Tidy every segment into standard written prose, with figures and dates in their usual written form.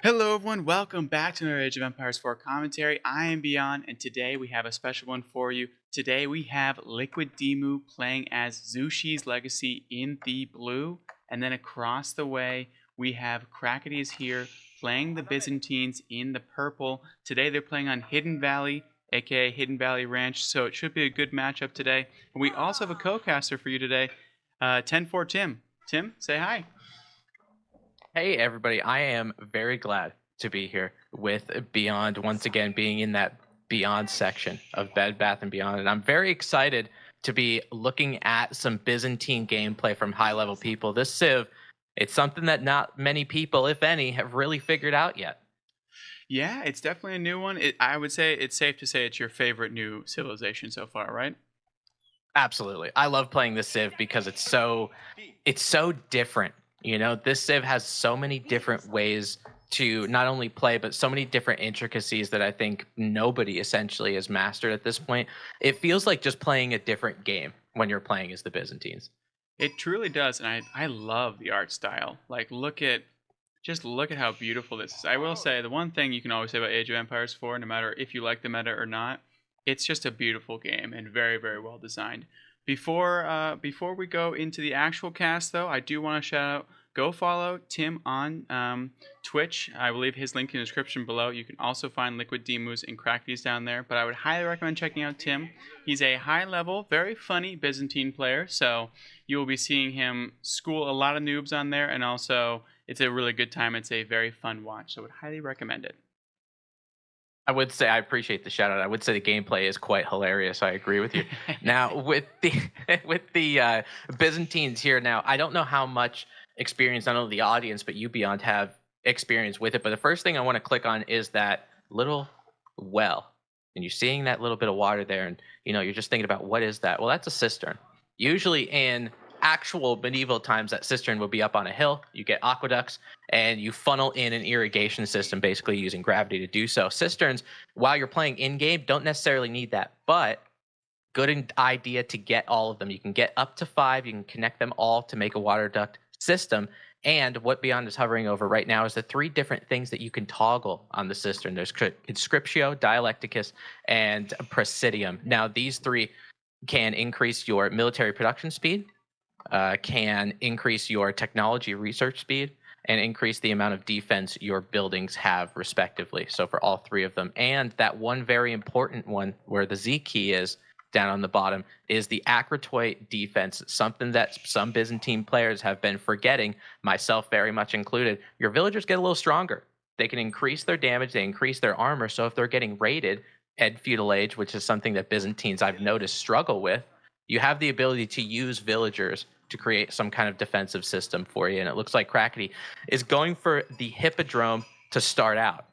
Hello everyone, welcome back to another Age of Empires 4 commentary. I am Beyond, and today we have a special one for you. Today we have Liquid Demu playing as Zushi's Legacy in the blue, and then across the way we have Crackady's here playing the Byzantines in the purple. Today they're playing on Hidden Valley, aka Hidden Valley Ranch, so it should be a good matchup today. And we also have a co-caster for you today, TenFourTim. Tim, say hi. Hey everybody, I am very glad to be here with Beyond once again being in that Beyond section of Bed Bath and Beyond, and I'm very excited to be looking at some Byzantine gameplay from high level people. This Civ, it's something that not many people, if any, have really figured out yet. Yeah, it's definitely a new one. I would say it's safe to say it's your favorite new civilization so far, right? Absolutely. I love playing this Civ because it's so different. You know, this Civ has so many different ways to not only play, but so many different intricacies that I think nobody essentially has mastered at this point. It feels like just playing a different game when you're playing as the Byzantines. It truly does, and I love the art style. Like, look at how beautiful this is. I will say the one thing you can always say about Age of Empires 4, no matter if you like the meta or not, it's just a beautiful game and very, very well designed. Before we go into the actual cast, though, I do want to shout out. Go follow Tim on Twitch. I will leave his link in the description below. You can also find Liquid Demus and Crackies down there. But I would highly recommend checking out Tim. He's a high-level, very funny Byzantine player, so you will be seeing him school a lot of noobs on there, and also it's a really good time. It's a very fun watch, so I would highly recommend it. I would say I appreciate the shout out. I would say the gameplay is quite hilarious. I agree with you. Now with the with the Byzantines here now, I don't know how much experience not only the audience but you Beyond have experience with it. But the first thing I want to click on is that little well. And you're seeing that little bit of water there, and you're just thinking about what is that? Well, that's a cistern. Usually in actual medieval times, that cistern would be up on a hill. You get aqueducts and you funnel in an irrigation system, basically using gravity to do so. Cisterns, while you're playing in game, don't necessarily need that, but good idea to get all of them. You can get up to 5. You can connect them all to make a water duct system. And what Beyond is hovering over right now is the 3 different things that you can toggle on the cistern. There's Conscriptio, Dialecticus, and Presidium. Now, these 3 can increase your military production speed, can increase your technology research speed, and increase the amount of defense your buildings have, respectively. So for all 3 of them. And that one very important one, where the Z key is down on the bottom, is the Akratoit defense, something that some Byzantine players have been forgetting, myself very much included. Your villagers get a little stronger. They can increase their damage, they increase their armor. So if they're getting raided at feudal age, which is something that Byzantines I've noticed struggle with, you have the ability to use villagers to create some kind of defensive system for you. And it looks like Crackety is going for the Hippodrome to start out.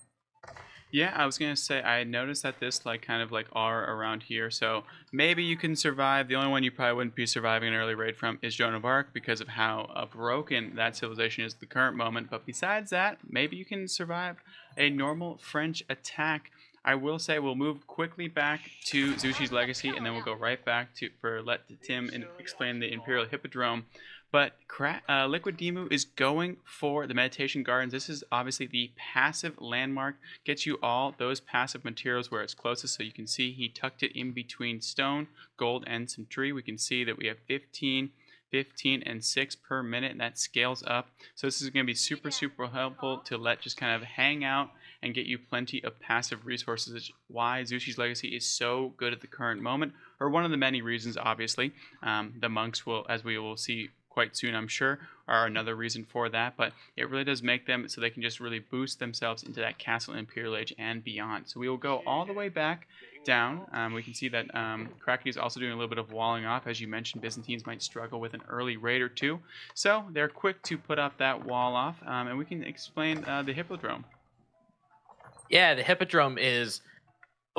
Yeah, I was gonna say I noticed that this kind of are around here, so maybe you can survive. The only one you probably wouldn't be surviving an early raid from is Joan of Arc because of how broken that civilization is at the current moment. But besides that, maybe you can survive a normal French attack. I will say we'll move quickly back to Zushi's Legacy, and then we'll go right back to for let Tim explain the Imperial Hippodrome. But Liquid Demu is going for the Meditation Gardens. This is obviously the passive landmark. Gets you all those passive materials where it's closest. So you can see he tucked it in between stone, gold, and some tree. We can see that we have 15, 15, and 6 per minute, and that scales up. So this is going to be super, super helpful to let just kind of hang out and get you plenty of passive resources. Which is why Zushi's Legacy is so good at the current moment, or one of the many reasons, obviously. The monks will, as we will see quite soon, I'm sure, are another reason for that. But it really does make them so they can just really boost themselves into that Castle Imperial Age and beyond. So we will go all the way back down. We can see that Crackety is also doing a little bit of walling off. As you mentioned, Byzantines might struggle with an early raid or two. So they're quick to put up that wall off. And we can explain the Hippodrome. Yeah, the Hippodrome is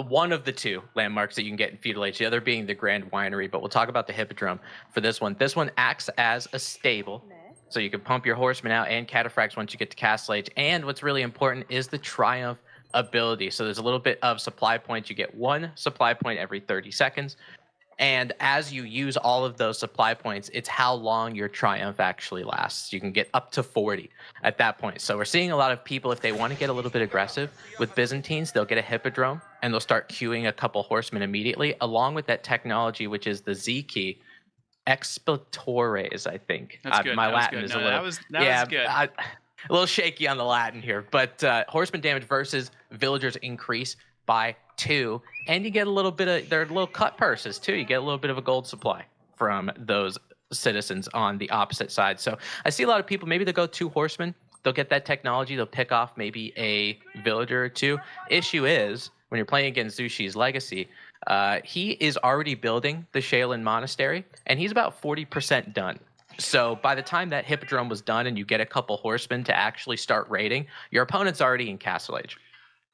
one of the 2 landmarks that you can get in feudal age, the other being the Grand Winery. But we'll talk about the Hippodrome for this one. This one acts as a stable, so you can pump your horsemen out and cataphracts once you get to castle age. And what's really important is the triumph ability. So there's a little bit of supply points. You get 1 supply point every 30 seconds. And as you use all of those supply points, it's how long your triumph actually lasts. You can get up to 40 at that point. So we're seeing a lot of people, if they want to get a little bit aggressive with Byzantines, they'll get a hippodrome and they'll start queuing a couple horsemen immediately, along with that technology, which is the Z key, exploitores, I think. That's good. My That was Latin good. is No, a little, that was yeah, good. a little shaky on the Latin here. But horseman damage versus villagers increase by 2, and you get a little bit of, they're little cut purses too. You get a little bit of a gold supply from those citizens on the opposite side. So I see a lot of people, maybe they'll go 2 horsemen, they'll get that technology, they'll pick off maybe a villager or 2. Issue is, when you're playing against Zushi's legacy, he is already building the Shaolin Monastery, and he's about 40% done. So by the time that hippodrome was done and you get a couple horsemen to actually start raiding, your opponent's already in Castle Age.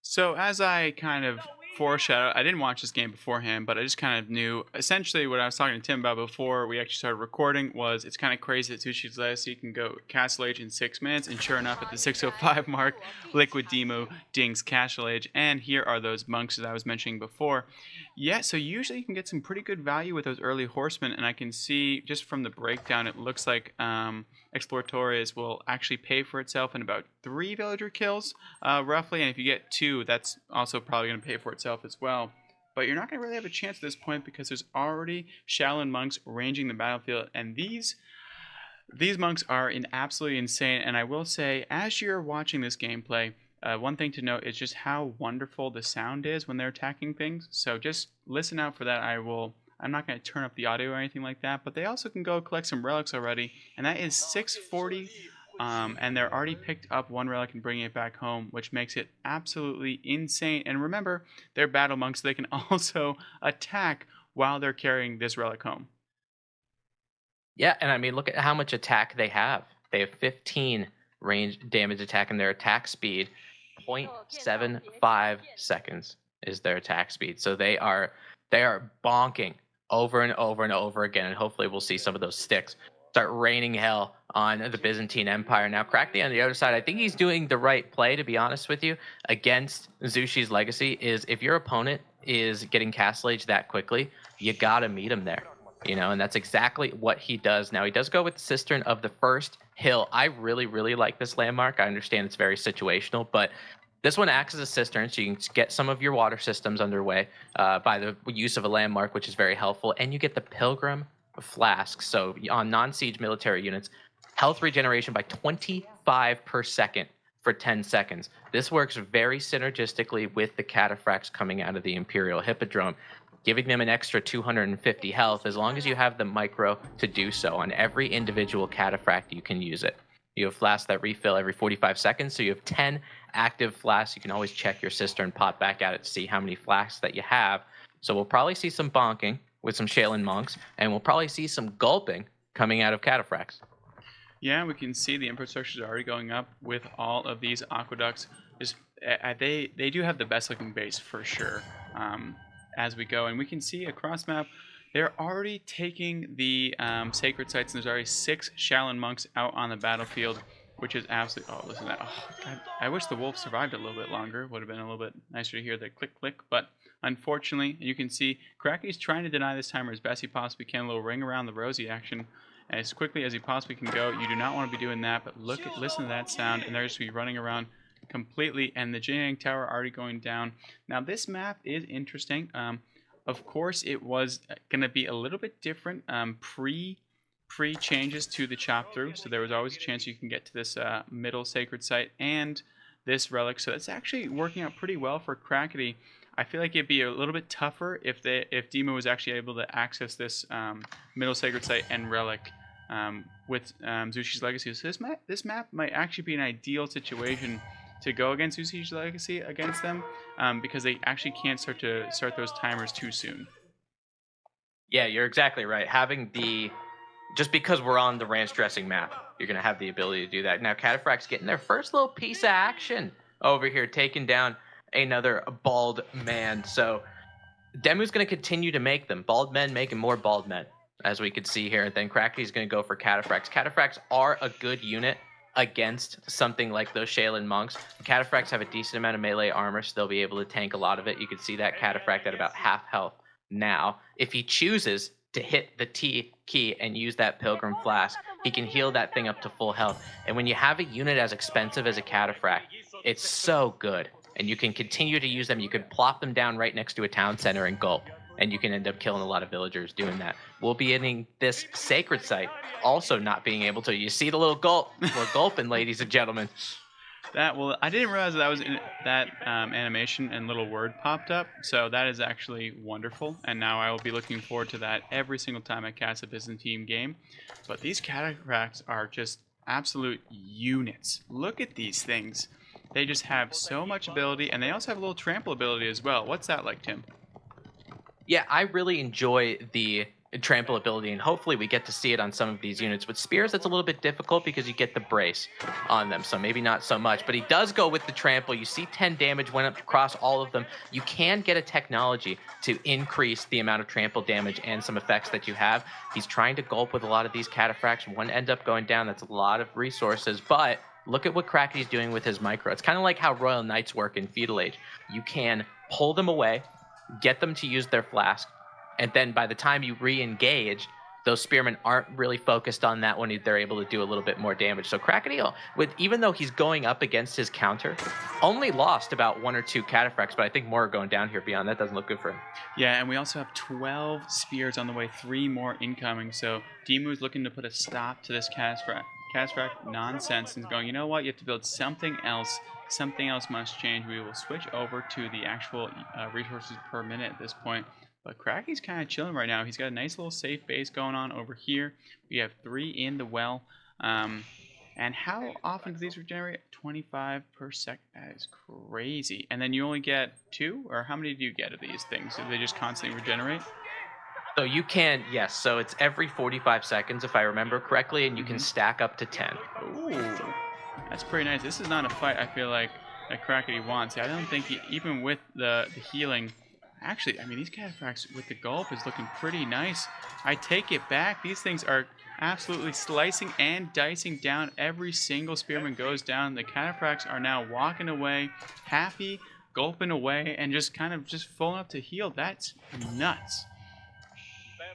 So as I kind of foreshadow, I didn't watch this game beforehand, but I just kind of knew essentially what I was talking to Tim about before we actually started recording was it's kind of crazy that Sushi's Legacy can go Castle Age in 6 minutes, and sure enough, at the 6:05 mark, Liquid Demo dings Castle Age, and here are those monks that I was mentioning before. Yeah, so usually you can get some pretty good value with those early horsemen, and I can see just from the breakdown, it looks like Exploratores will actually pay for itself in about 3 villager kills, roughly. And if you get 2, that's also probably going to pay for itself as well. But you're not going to really have a chance at this point because there's already Shaolin monks ranging the battlefield, and these monks are absolutely insane. And I will say, as you're watching this gameplay, one thing to note is just how wonderful the sound is when they're attacking things. So just listen out for that. I'm not going to turn up the audio or anything like that, but they also can go collect some relics already, and that is 640, and they're already picked up 1 relic and bringing it back home, which makes it absolutely insane. And remember, they're battle monks, so they can also attack while they're carrying this relic home. Yeah, and I mean, look at how much attack they have. They have 15 range damage attack, and their attack speed, 0.75 seconds is their attack speed. So they are bonking over and over and over again, and hopefully we'll see some of those sticks start raining hell on the Byzantine Empire. Now, Crackney on the other side, I think he's doing the right play, to be honest with you, against Zushi's legacy, is if your opponent is getting Castle Age that quickly, you gotta meet him there. And that's exactly what he does. Now, he does go with the Cistern of the First Hill. I really, really like this landmark. I understand it's very situational, but this one acts as a cistern, so you can get some of your water systems underway by the use of a landmark, which is very helpful. And you get the Pilgrim Flasks. So on non-siege military units, health regeneration by 25 per second for 10 seconds. This works very synergistically with the Catafracts coming out of the Imperial Hippodrome, giving them an extra 250 health as long as you have the micro to do so. On every individual Catafract, you can use it. You have flasks that refill every 45 seconds, so you have 10 active flasks. You can always check your cistern, pop back at it to see how many flasks that you have. So we'll probably see some bonking with some Shaolin monks, and we'll probably see some gulping coming out of Cataphracts. Yeah, we can see the infrastructure is already going up with all of these aqueducts. Just they do have the best looking base for sure. As we go, and we can see across map, they're already taking the sacred sites, and there's already 6 Shaolin monks out on the battlefield, which is absolutely. Oh, listen to that! Oh, God, I wish the wolf survived a little bit longer. Would have been a little bit nicer to hear the click click, but unfortunately, you can see Kracky's trying to deny this timer as best he possibly can. A little ring around the rosy action as quickly as he possibly can go. You do not want to be doing that, but listen to that sound, and they're just be running around completely, and the Jingyang Tower already going down. Now this map is interesting. Of course, it was going to be a little bit different pre changes to the chop through, so there was always a chance you can get to this middle sacred site and this relic. So it's actually working out pretty well for Crackety. I feel like it'd be a little bit tougher if Demo was actually able to access this middle sacred site and relic with Zushi's Legacy. So this map might actually be an ideal situation to go against Zushi's Legacy against them, because they actually can't start those timers too soon. Yeah, you're exactly right. Just because we're on the ranch dressing map, you're going to have the ability to do that. Now, Cataphracts getting their first little piece of action over here, taking down another bald man. So Demu's going to continue to make them. Bald men making more bald men, as we could see here. Then Cracky's going to go for Cataphracts. Cataphracts are a good unit against something like those Shaolin monks. Cataphracts have a decent amount of melee armor, so they'll be able to tank a lot of it. You can see that Cataphract at about half health now. If he chooses to hit the T key and use that Pilgrim Flask, he can heal that thing up to full health. And when you have a unit as expensive as a Cataphracts, it's so good. And you can continue to use them. You can plop them down right next to a town center and gulp. And you can end up killing a lot of villagers doing that. We'll be ending this sacred site also not being able to. You see the little gulp? We're gulping, ladies and gentlemen. Well, I didn't realize that was in that animation and little word popped up. So that is actually wonderful. And now I will be looking forward to that every single time I cast a Byzantine game. But these Cataphracts are just absolute units. Look at these things. They just have so much ability, and they also have a little trample ability as well. What's that like, Tim? Yeah, I really enjoy the trample ability, and hopefully we get to see it on some of these units. With spears, it's a little bit difficult because you get the brace on them, so maybe not so much. But he does go with the trample. You see 10 damage went up across all of them. You can get a technology to increase the amount of trample damage and some effects that you have. He's trying to gulp with a lot of these Cataphracts. One end up going down. That's a lot of resources, but look at what Crackety's doing with his micro. It's kind of like how Royal Knights work in Feudal Age. You can pull them away, get them to use their flask, and then by the time you re-engage, those spearmen aren't really focused on that when they're able to do a little bit more damage. So Crackety, even though he's going up against his counter, only lost about 1 or 2 Cataphracts, but I think more are going down here beyond. That doesn't look good for him. Yeah, and we also have 12 spears on the way, 3 more incoming. So Dimu's looking to put a stop to this Cataphracts nonsense and going, you know what, you have to build something else. Something else must change. We will switch over to the actual resources per minute at this point. But Cracky's kind of chilling right now. He's got a nice little safe base going on over here. We have 3 in the well. And how often do these regenerate? 25 per second. That is crazy. And then you only get 2? Or how many do you get of these things? Do they just constantly regenerate? So you can, yes. So it's every 45 seconds, if I remember correctly, and you can stack up to 10. Ooh, that's pretty nice. This is not a fight I feel like that Crackety wants. I don't think even with the healing. Actually, I mean, these Cataphracts with the gulp is looking pretty nice. I take it back. These things are absolutely slicing and dicing down. Every single spearman goes down. The Cataphracts are now walking away, happy, gulping away, and just kind of just full up to heal. That's nuts.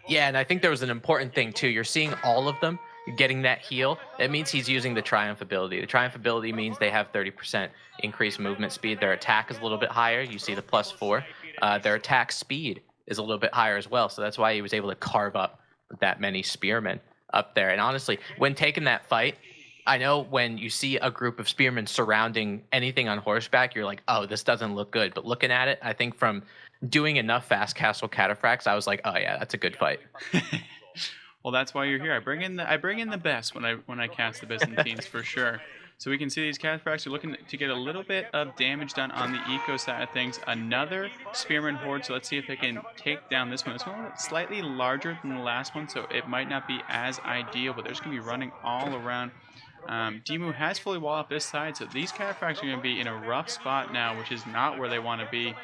Yeah, and I think there was an important thing too. You're seeing all of them getting that heal. It means he's using the Triumph ability. The Triumph ability means they have 30% increased movement speed. Their attack is a little bit higher. You see the +4. Their attack speed is a little bit higher as well. So that's why he was able to carve up that many spearmen up there. And honestly, when taking that fight, I know when you see a group of spearmen surrounding anything on horseback, you're like, oh, this doesn't look good. But looking at it, I think from doing enough Fast Castle Cataphracts, I was like, oh yeah, that's a good fight. Well, that's why you're here. I bring in the best when I cast the Byzantines for sure. So we can see these Cataphracts are looking to get a little bit of damage done on the eco side of things. Another Spearman Horde, so let's see if they can take down this one. This one is slightly larger than the last one, so it might not be as ideal, but they're just going to be running all around. Dimu has fully walled off this side, so these Cataphracts are going to be in a rough spot now, which is not where they want to be.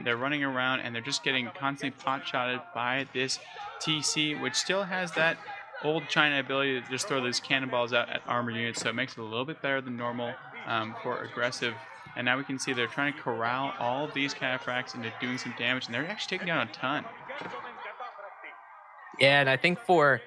They're running around, and they're just getting constantly pot-shotted by this TC, which still has that old China ability to just throw those cannonballs out at armor units, so it makes it a little bit better than normal for aggressive. And now we can see they're trying to corral all of these Cataphracts into doing some damage, and they're actually taking down a ton. Yeah, and I think for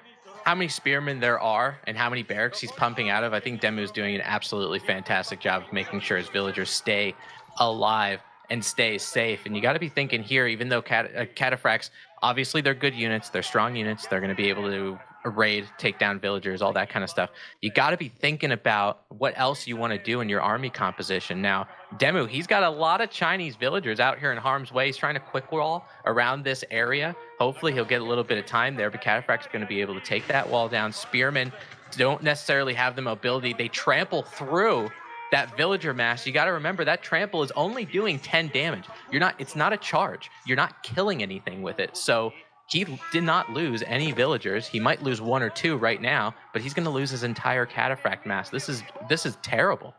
how many spearmen there are and how many barracks he's pumping out of, I think Demu is doing an absolutely fantastic job of making sure his villagers stay alive and stay safe. And you got to be thinking here, even though Cataphracts, obviously they're good units, they're strong units, they're going to be able to raid, take down villagers, all that kind of stuff. You got to be thinking about what else you want to do in your army composition. Now, Demu, he's got a lot of Chinese villagers out here in harm's way. He's trying to quick wall around this area. Hopefully he'll get a little bit of time there, but Cataphract's going to be able to take that wall down. Spearmen don't necessarily have the mobility. They trample through that villager mass. You got to remember that trample is only doing 10 damage. It's not a charge. You're not killing anything with it. So he did not lose any villagers. He might lose 1 or 2 right now, but he's going to lose his entire Cataphract mass. This is terrible.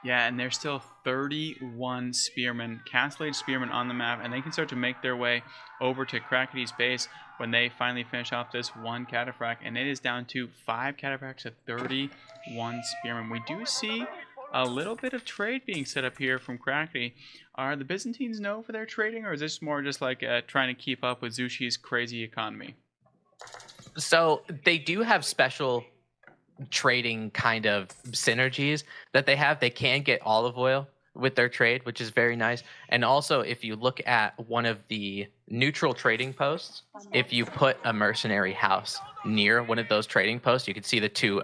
Yeah, and there's still 31 spearmen, castellated spearmen on the map, and they can start to make their way over to Crackety's base when they finally finish off this one Cataphract, and it is down to 5 Cataphracts to 31 spearmen. We do see a little bit of trade being set up here from Crackney. Are the Byzantines known for their trading, or is this more just like trying to keep up with Zushi's crazy economy? So they do have special trading kind of synergies that they have. They can get olive oil with their trade, which is very nice. And also, if you look at one of the neutral trading posts, if you put a mercenary house near one of those trading posts, you can see the two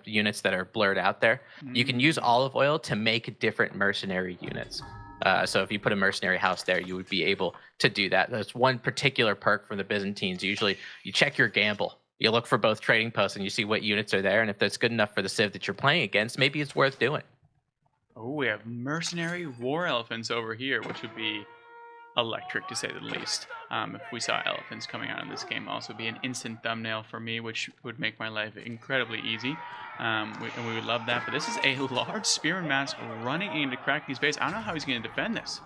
units that are blurred out there. You can use olive oil to make different mercenary units. So if you put a mercenary house there, you would be able to do that. That's one particular perk from the Byzantines. Usually you check your gamble. You look for both trading posts and you see what units are there. And if that's good enough for the civ that you're playing against, maybe it's worth doing. Oh, we have mercenary war elephants over here, which would be electric to say the least. If we saw elephants coming out in this game, also be an instant thumbnail for me, which would make my life incredibly easy. And we would love that. But this is a large spearman mass running into Crackney's base. I don't know how he's going to defend this.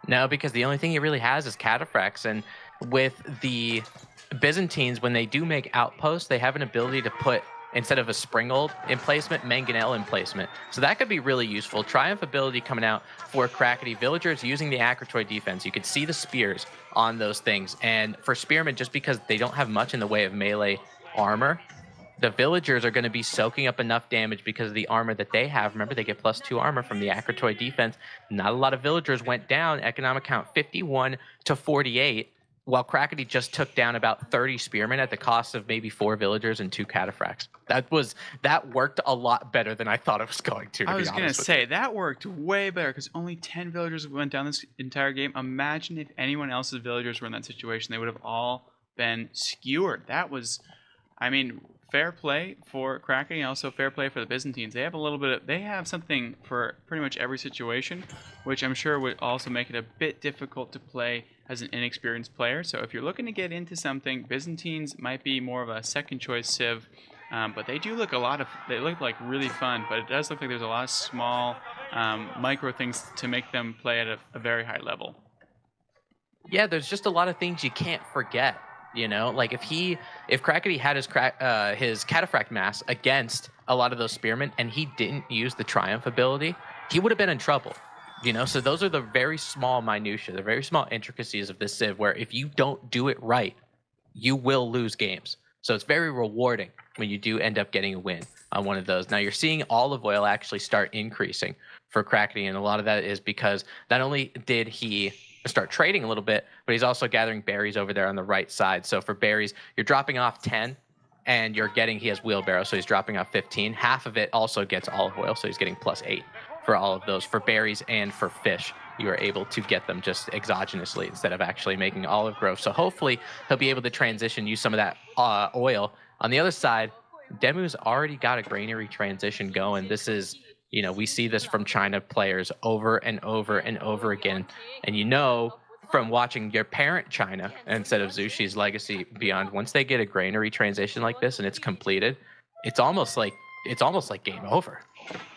No, because the only thing he really has is Catafracts. And with the Byzantines, when they do make outposts, they have an ability to put, instead of a Springald emplacement, Mangonel emplacement. So that could be really useful. Triumph ability coming out for Crackety. Villagers using the Akratoid defense. You could see the spears on those things. And for Spearmen, just because they don't have much in the way of melee armor, the villagers are going to be soaking up enough damage because of the armor that they have. Remember, they get +2 armor from the Akratoid defense. Not a lot of villagers went down. Economic count 51 to 48, while Crackety just took down about 30 spearmen at the cost of maybe 4 villagers and 2 cataphracts. That worked a lot better than I thought it was going to. I was going to say, that worked way better because only 10 villagers went down this entire game. Imagine if anyone else's villagers were in that situation. They would have all been skewered. That was, I mean, fair play for Kraken, and also fair play for the Byzantines. They have something for pretty much every situation, which I'm sure would also make it a bit difficult to play as an inexperienced player. So if you're looking to get into something, Byzantines might be more of a second choice civ, but they look like really fun, but it does look like there's a lot of small micro things to make them play at a very high level. Yeah, there's just a lot of things you can't forget. You know, like if Crackety had his Cataphract mass against a lot of those spearmen and he didn't use the Triumph ability, he would have been in trouble. You know, so those are the very small minutiae, the very small intricacies of this civ where if you don't do it right, you will lose games. So it's very rewarding when you do end up getting a win on one of those. Now you're seeing olive oil actually start increasing for Crackety, and a lot of that is because not only did he start trading a little bit, but he's also gathering berries over there on the right side. So for berries, you're dropping off 10 and he has wheelbarrow, so he's dropping off 15. Half of it also gets olive oil, so he's getting +8 for all of those. For berries and for fish, you are able to get them just exogenously instead of actually making olive growth. So hopefully he'll be able to use some of that oil. On the other side, Demu's already got a granary transition going. This is, you know, we see this from China players over and over and over again. And you know, from watching your parent China instead of Zushi's Legacy Beyond, once they get a granary transition like this and it's completed, it's almost like game over.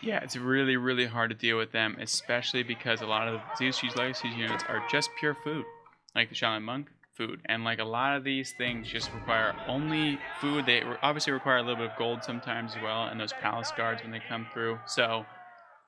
Yeah, it's really, really hard to deal with them, especially because a lot of Zushi's Legacy units are just pure food, like the Shaolin Monk food. And like a lot of these things just require only food. They obviously require a little bit of gold sometimes as well, and those palace guards when they come through. So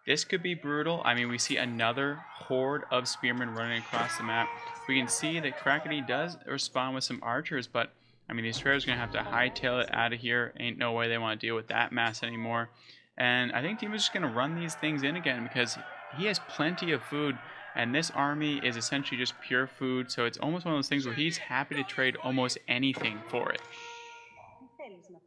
this could be brutal. I mean, we see another horde of spearmen running across the map. We can see that Crackety does respond with some archers, but I mean, these traders are going to have to hightail it out of here. Ain't no way they want to deal with that mass anymore. And I think Team is just going to run these things in again because he has plenty of food, and this army is essentially just pure food. So it's almost one of those things where he's happy to trade almost anything for it.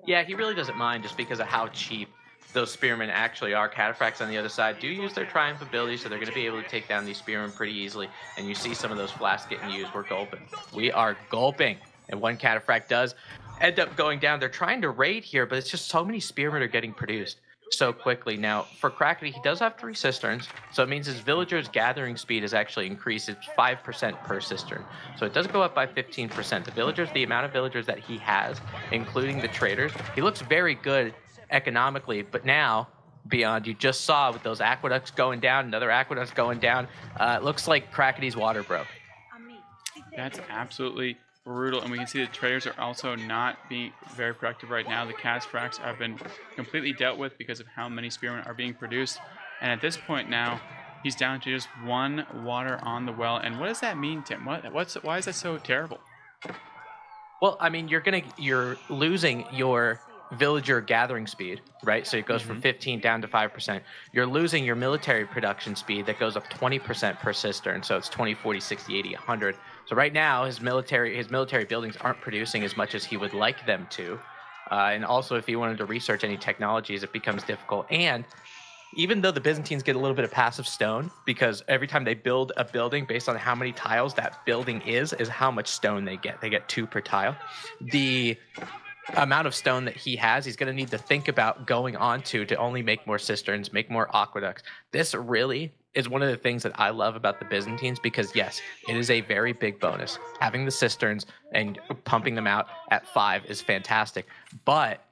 Yeah, he really doesn't mind just because of how cheap those spearmen actually are. Cataphracts on the other side do use their Triumph ability, so they're going to be able to take down these spearmen pretty easily. And you see some of those flasks getting used. We're gulping. We are gulping. And one Cataphract does end up going down. They're trying to raid here, but it's just so many spearmen are getting produced so quickly. Now, for Crackety, he does have 3 cisterns, so it means his villagers' gathering speed is actually increased. It's 5% per cistern. So it does go up by 15%. The amount of villagers that he has, including the traders, he looks very good economically, but now, Beyond, you just saw with those aqueducts going down, another aqueduct going down, it looks like Crackety's water broke. That's absolutely brutal. And we can see the traders are also not being very productive right now. The Catafracts have been completely dealt with because of how many spearmen are being produced. And at this point now, he's down to just one water on the well. And what does that mean, Tim? Why is that so terrible? Well, I mean, you're losing your villager gathering speed, right? So it goes from Hmm. 15 down to 5%. You're losing your military production speed that goes up 20% per cistern. So it's 20, 40, 60, 80, 100. So right now his military buildings aren't producing as much as he would like them to. And also, if he wanted to research any technologies, it becomes difficult. And even though the Byzantines get a little bit of passive stone, because every time they build a building based on how many tiles that building is how much stone they get. They get 2 per tile. The amount of stone that he has, he's going to need to think about going on to only make more cisterns, make more aqueducts. This really is one of the things that I love about the Byzantines because, yes, it is a very big bonus. Having the cisterns and pumping them out at 5 is fantastic. But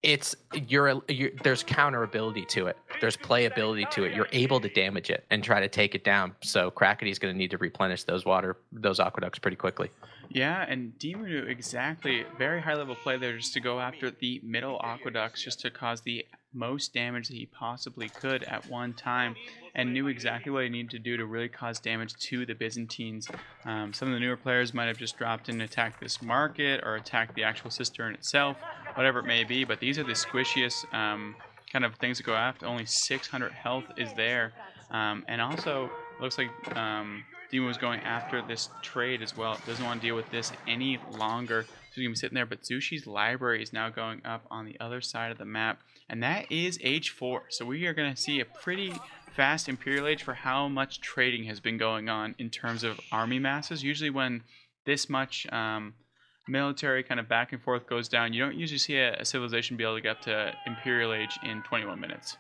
it's there's counterability to it. There's playability to it. You're able to damage it and try to take it down. So Crackety's going to need to replenish those aqueducts pretty quickly. Yeah, and Demon knew exactly very high level play there just to go after the middle aqueducts just to cause the most damage that he possibly could at one time, and knew exactly what he needed to do to really cause damage to the Byzantines. Some of the newer players might have just dropped in and attacked this market or attacked the actual cistern itself, whatever it may be, but these are the squishiest kind of things to go after. Only 600 health is there, and also looks like Demo was going after this trade as well. Doesn't want to deal with this any longer. So he's going to be sitting there. But Zushi's library is now going up on the other side of the map. And that is Age 4. So we are going to see a pretty fast Imperial Age for how much trading has been going on in terms of army masses. Usually when this much military kind of back and forth goes down, you don't usually see a civilization be able to get up to Imperial Age in 21 minutes.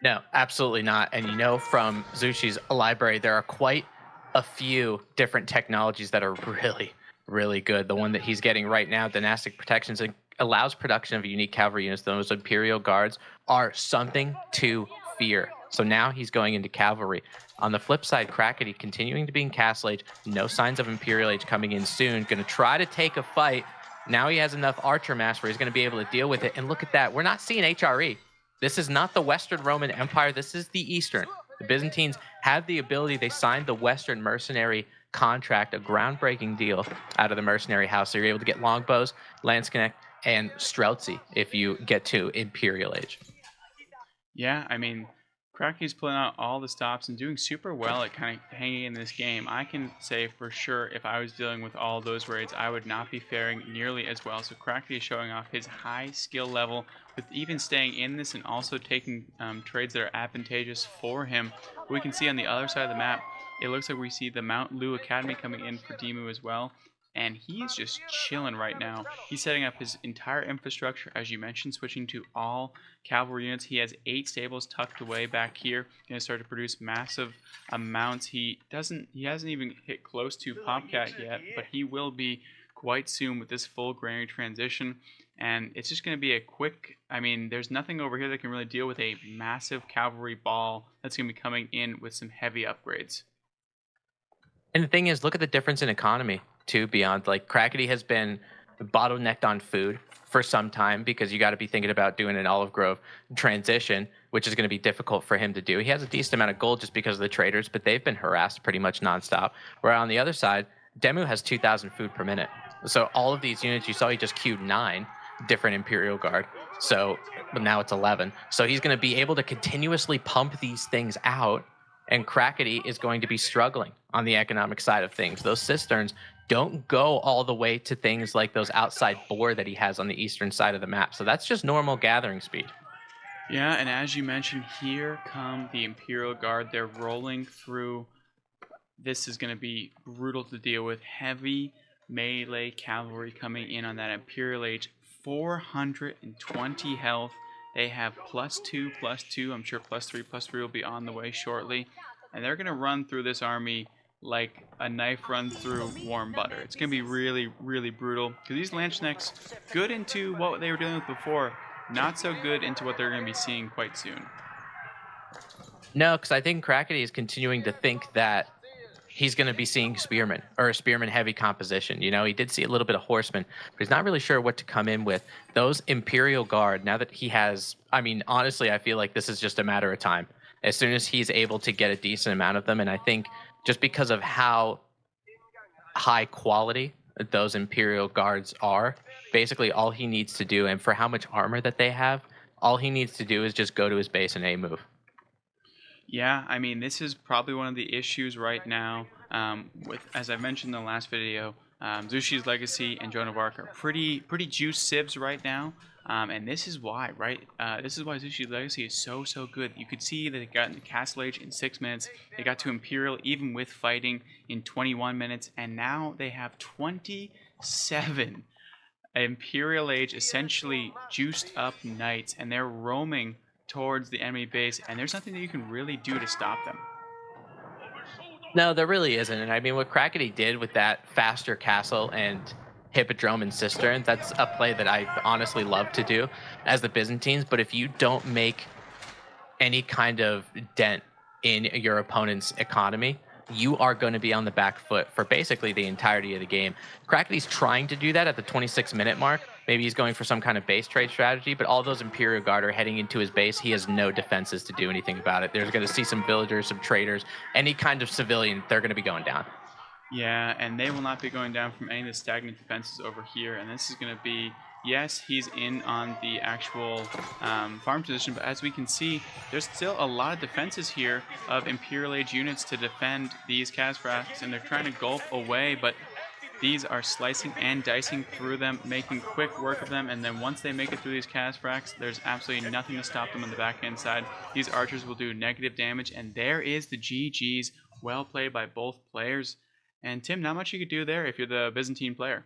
No, absolutely not. And you know, from Zushi's library, there are quite a few different technologies that are really, really good. The one that he's getting right now, Dynastic Protections, allows production of unique cavalry units. Those Imperial Guards are something to fear. So now he's going into cavalry. On the flip side, Crackety continuing to be in Castle Age. No signs of Imperial Age coming in soon. Going to try to take a fight. Now he has enough archer mass where he's going to be able to deal with it. And look at that. We're not seeing HRE. This is not the Western Roman Empire. This is the Eastern. The Byzantines had the ability. They signed the Western mercenary contract, a groundbreaking deal out of the mercenary house. So you're able to get longbows, Landsknecht, and Streltsy if you get to Imperial Age. Yeah, I mean, Cracky's pulling out all the stops and doing super well at kind of hanging in this game. I can say for sure if I was dealing with all those raids, I would not be faring nearly as well. So Cracky is showing off his high skill level with even staying in this and also taking trades that are advantageous for him. We can see on the other side of the map, it looks like we see the Mount Lu Academy coming in for Demu as well. And he's just chilling right now. He's setting up his entire infrastructure, as you mentioned, switching to all cavalry units. He has 8 stables tucked away back here. Going to start to produce massive amounts. He hasn't even hit close to Popcat yet, but he will be quite soon with this full granary transition. And it's just going to be a quick. I mean, there's nothing over here that can really deal with a massive cavalry ball that's going to be coming in with some heavy upgrades. And the thing is, look at the difference in economy too. Beyond like Crackety has been bottlenecked on food for some time because you got to be thinking about doing an Olive Grove transition, which is going to be difficult for him to do. He has a decent amount of gold just because of the traders, but they've been harassed pretty much nonstop. Where on the other side, Demu has 2,000 food per minute. So all of these units you saw, he just queued 9 different Imperial Guard. So but now it's 11. So he's going to be able to continuously pump these things out. And Crackety is going to be struggling on the economic side of things. Those cisterns don't go all the way to things like those outside bore that he has on the eastern side of the map. So that's just normal gathering speed. Yeah, and as you mentioned, here come the Imperial Guard. They're rolling through. This is going to be brutal to deal with. Heavy melee cavalry coming in on that Imperial Age. 420 health. They have +2, +2. I'm sure +3 will be on the way shortly. And they're going to run through this army like a knife runs through warm butter. It's going to be really, really brutal. Because these Landsknechts, good into what they were dealing with before, not so good into what they're going to be seeing quite soon. No, because I think Crackety is continuing to think that he's going to be seeing spearmen or a spearman heavy composition. You know, he did see a little bit of horsemen, but he's not really sure what to come in with. Those Imperial Guard, now that he has, I mean, honestly, I feel like this is just a matter of time. As soon as he's able to get a decent amount of them, and I think just because of how high quality those Imperial Guards are, basically all he needs to do, and for how much armor that they have, all he needs to do is just go to his base and A move. Yeah, I mean, this is probably one of the issues right now. With, as I mentioned in the last video, Zushi's Legacy and Joan of Arc are pretty juice sieves right now. And this is why, right? This is why Zushi's Legacy is so good. You could see that they got into Castle Age in 6 minutes. They got to Imperial even with fighting in 21 minutes, and now they have 27 Imperial Age essentially juiced up knights, and they're roaming towards the enemy base, and there's nothing that you can really do to stop them. No, there really isn't. And I mean, what Crackety did with that faster castle and Hippodrome and Cistern, that's a play that I honestly love to do as the Byzantines. But if you don't make any kind of dent in your opponent's economy, you are going to be on the back foot for basically the entirety of the game. Crackety's trying to do that at the 26-minute mark. Maybe he's going for some kind of base trade strategy, but all those Imperial Guard are heading into his base. He has no defenses to do anything about it. There's going to see some villagers, some traders, any kind of civilian, they're going to be going down. Yeah, and they will not be going down from any of the stagnant defenses over here, and this is going to be, yes, he's in on the actual farm position, but as we can see, there's still a lot of defenses here of Imperial Age units to defend these Cataphracts, and they're trying to gulp away, but these are slicing and dicing through them, making quick work of them, and then once they make it through these Cataphracts, there's absolutely nothing to stop them on the backhand side. These archers will do negative damage, and there is the GG's. Well played by both players. And Tim, not much you could do there if you're the Byzantine player.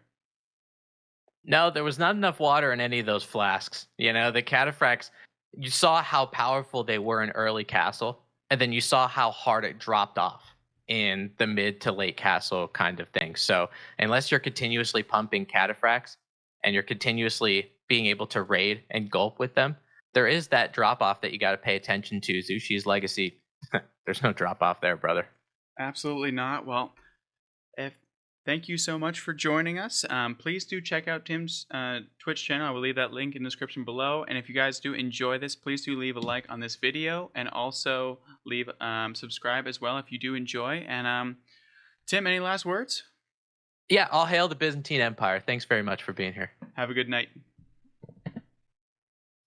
No, there was not enough water in any of those flasks. You know, the Cataphracts, you saw how powerful they were in early castle, and then you saw how hard it dropped off in the mid to late castle kind of thing. So unless you're continuously pumping Cataphracts and you're continuously being able to raid and gulp with them, there is that drop off that you got to pay attention to. Zushi's Legacy, there's no drop off there, brother. Absolutely not. Well, thank you so much for joining us. Please do check out Tim's Twitch channel. I will leave that link in the description below. And if you guys do enjoy this, please do leave a like on this video, and also leave subscribe as well if you do enjoy. And Tim, any last words? Yeah, all hail the Byzantine Empire. Thanks very much for being here. Have a good night.